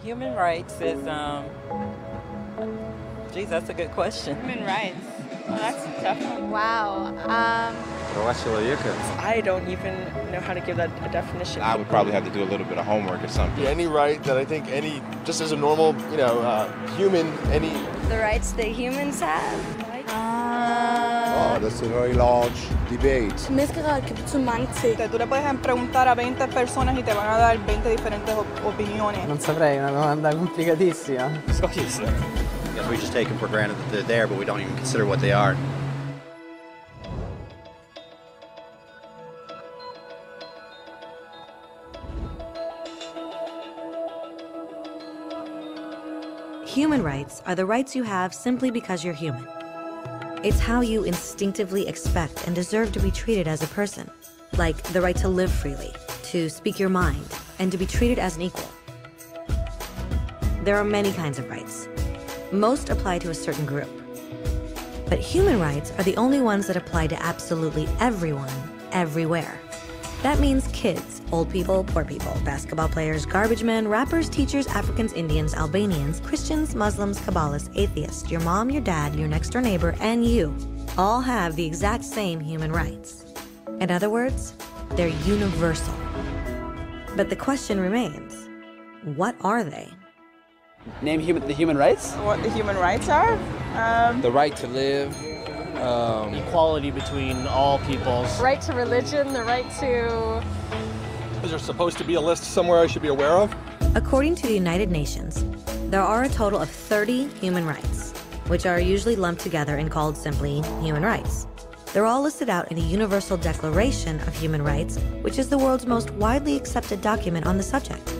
Human rights is, geez, that's a good question. Human rights. Well, that's a tough one. Wow. I don't even know how to give that a definition. I would probably have to do a little bit of homework or something. Any right that I think just as a normal, human, The rights that humans have? Oh, that's a very large debate. Så mange ting. Tú le puedes preguntar a 20 personas y te van a dar 20 diferentes opiniones. Non saprei, una domanda complicatissima. I guess we just take them for granted that they're there, but we don't even consider what they are. Human rights are the rights you have simply because you're human. It's how you instinctively expect and deserve to be treated as a person, like the right to live freely, to speak your mind, and to be treated as an equal. There are many kinds of rights. Most apply to a certain group. But human rights are the only ones that apply to absolutely everyone, everywhere. That means kids, old people, poor people, basketball players, garbage men, rappers, teachers, Africans, Indians, Albanians, Christians, Muslims, Kabbalists, atheists, your mom, your dad, your next door neighbor, and you all have the exact same human rights. In other words, they're universal. But the question remains, what are they? Name the human rights? What the human rights are? The right to live. Equality between all peoples. Right to religion, the right to... Is there supposed to be a list somewhere I should be aware of? According to the United Nations, there are a total of 30 human rights, which are usually lumped together and called simply human rights. They're all listed out in the Universal Declaration of Human Rights, which is the world's most widely accepted document on the subject.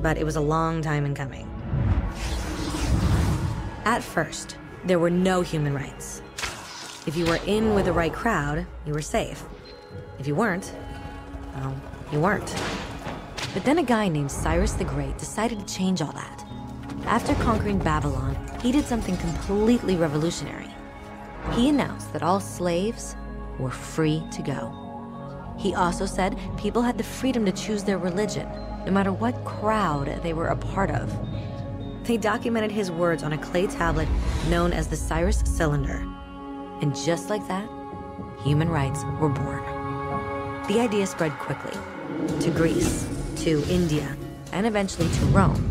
But it was a long time in coming. At first, there were no human rights. If you were in with the right crowd, you were safe. If you weren't, well, you weren't. But then a guy named Cyrus the Great decided to change all that. After conquering Babylon, he did something completely revolutionary. He announced that all slaves were free to go. He also said people had the freedom to choose their religion, no matter what crowd they were a part of. They documented his words on a clay tablet known as the Cyrus Cylinder. And just like that, human rights were born. The idea spread quickly to Greece, to India, and eventually to Rome.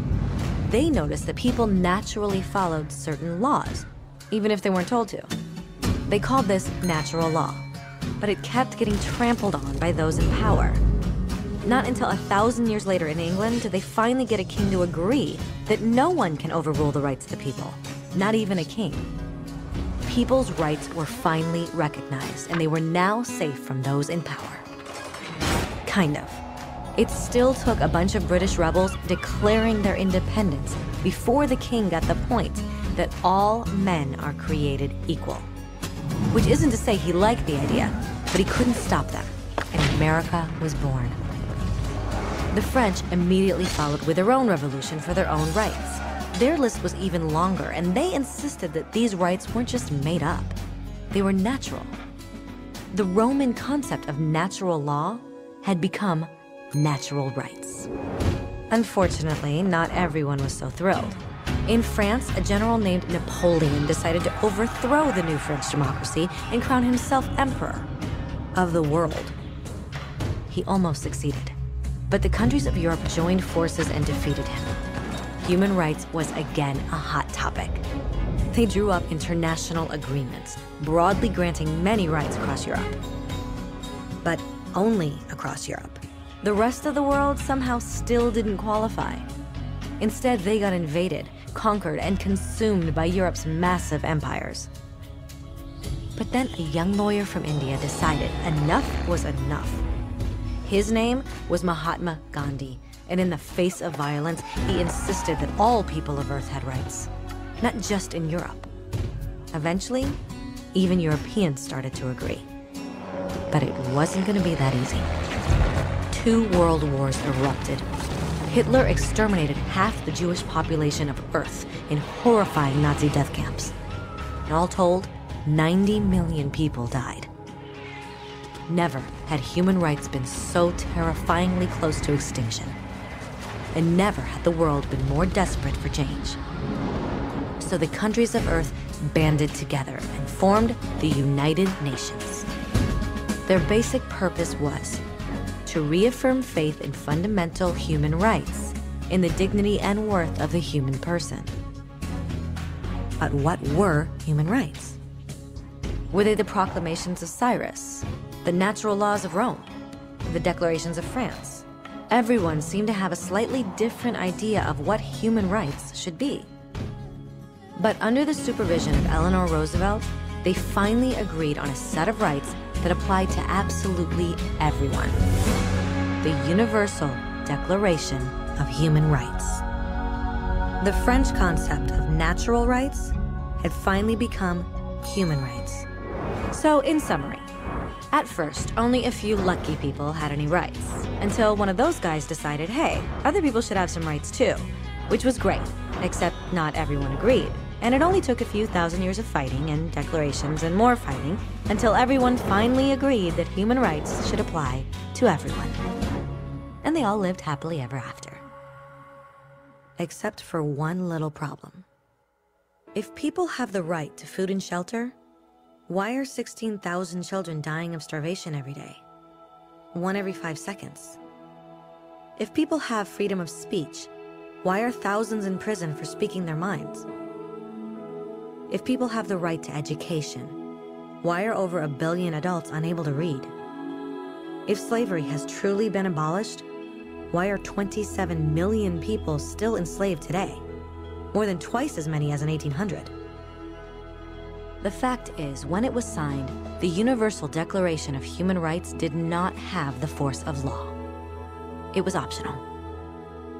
They noticed that people naturally followed certain laws, even if they weren't told to. They called this natural law, but it kept getting trampled on by those in power. Not until 1,000 years later in England did they finally get a king to agree that no one can overrule the rights of the people, not even a king. People's rights were finally recognized, and they were now safe from those in power. Kind of. It still took a bunch of British rebels declaring their independence before the king got the point that all men are created equal. Which isn't to say he liked the idea, but he couldn't stop them, and America was born. The French immediately followed with their own revolution for their own rights. Their list was even longer, and they insisted that these rights weren't just made up. They were natural. The Roman concept of natural law had become natural rights. Unfortunately, not everyone was so thrilled. In France, a general named Napoleon decided to overthrow the new French democracy and crown himself emperor of the world. He almost succeeded, but the countries of Europe joined forces and defeated him. Human rights was again a hot topic. They drew up international agreements, broadly granting many rights across Europe. But only across Europe. The rest of the world somehow still didn't qualify. Instead, they got invaded, conquered, and consumed by Europe's massive empires. But then a young lawyer from India decided enough was enough. His name was Mahatma Gandhi, and in the face of violence, he insisted that all people of Earth had rights, not just in Europe. Eventually, even Europeans started to agree. But it wasn't going to be that easy. 2 world wars erupted. Hitler exterminated half the Jewish population of Earth in horrifying Nazi death camps. And all told, 90 million people died. Never had human rights been so terrifyingly close to extinction. and never had the world been more desperate for change. So the countries of Earth banded together and formed the United Nations. Their basic purpose was to reaffirm faith in fundamental human rights, in the dignity and worth of the human person. But what were human rights? Were they the proclamations of Cyrus, the natural laws of Rome, the declarations of France? Everyone seemed to have a slightly different idea of what human rights should be. But under the supervision of Eleanor Roosevelt, they finally agreed on a set of rights that applied to absolutely everyone. The Universal Declaration of Human Rights. The French concept of natural rights had finally become human rights. So, in summary, at first, only a few lucky people had any rights, until one of those guys decided, hey, other people should have some rights too, which was great, except not everyone agreed. And it only took a few thousand years of fighting and declarations and more fighting until everyone finally agreed that human rights should apply to everyone. And they all lived happily ever after. Except for one little problem. If people have the right to food and shelter, why are 16,000 children dying of starvation every day? 1 every 5 seconds. If people have freedom of speech, why are thousands in prison for speaking their minds? If people have the right to education, why are over 1 billion adults unable to read? If slavery has truly been abolished, why are 27 million people still enslaved today? More than twice as many as in 1800. The fact is, when it was signed, the Universal Declaration of Human Rights did not have the force of law. It was optional.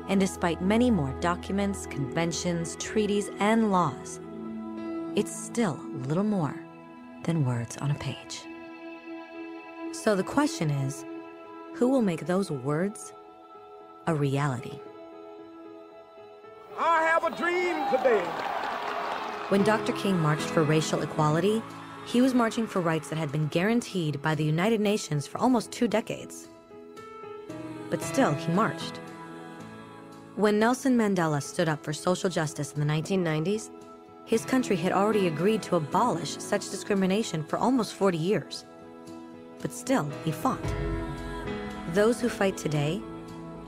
And despite many more documents, conventions, treaties, and laws, it's still little more than words on a page. So the question is, who will make those words a reality? I have a dream today. When Dr. King marched for racial equality, he was marching for rights that had been guaranteed by the United Nations for almost 2 decades. But still, he marched. When Nelson Mandela stood up for social justice in the 1990s, his country had already agreed to abolish such discrimination for almost 40 years. But still, he fought. Those who fight today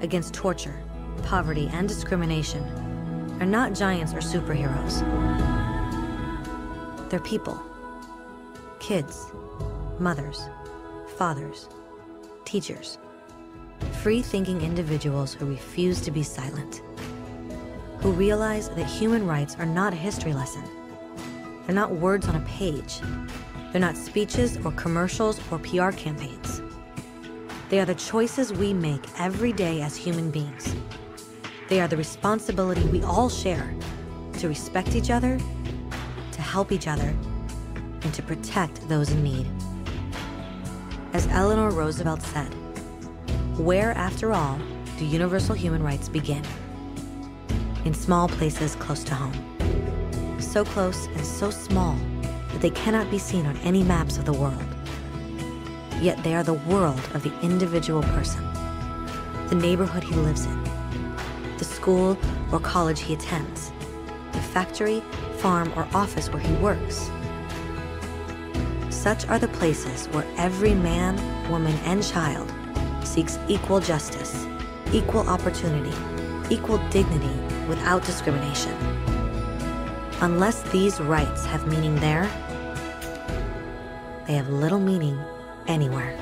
against torture, poverty, and discrimination are not giants or superheroes. They're people. Kids, mothers, fathers, teachers. Free-thinking individuals who refuse to be silent. Who realize that human rights are not a history lesson. They're not words on a page. They're not speeches or commercials or PR campaigns. They are the choices we make every day as human beings. They are the responsibility we all share to respect each other, to help each other, and to protect those in need. As Eleanor Roosevelt said, where, after all, do universal human rights begin? In small places close to home. So close and so small that they cannot be seen on any maps of the world. Yet they are the world of the individual person, the neighborhood he lives in, the school or college he attends, the factory, farm, or office where he works. Such are the places where every man, woman, and child seeks equal justice, equal opportunity, equal dignity without discrimination. Unless these rights have meaning there, they have little meaning anywhere.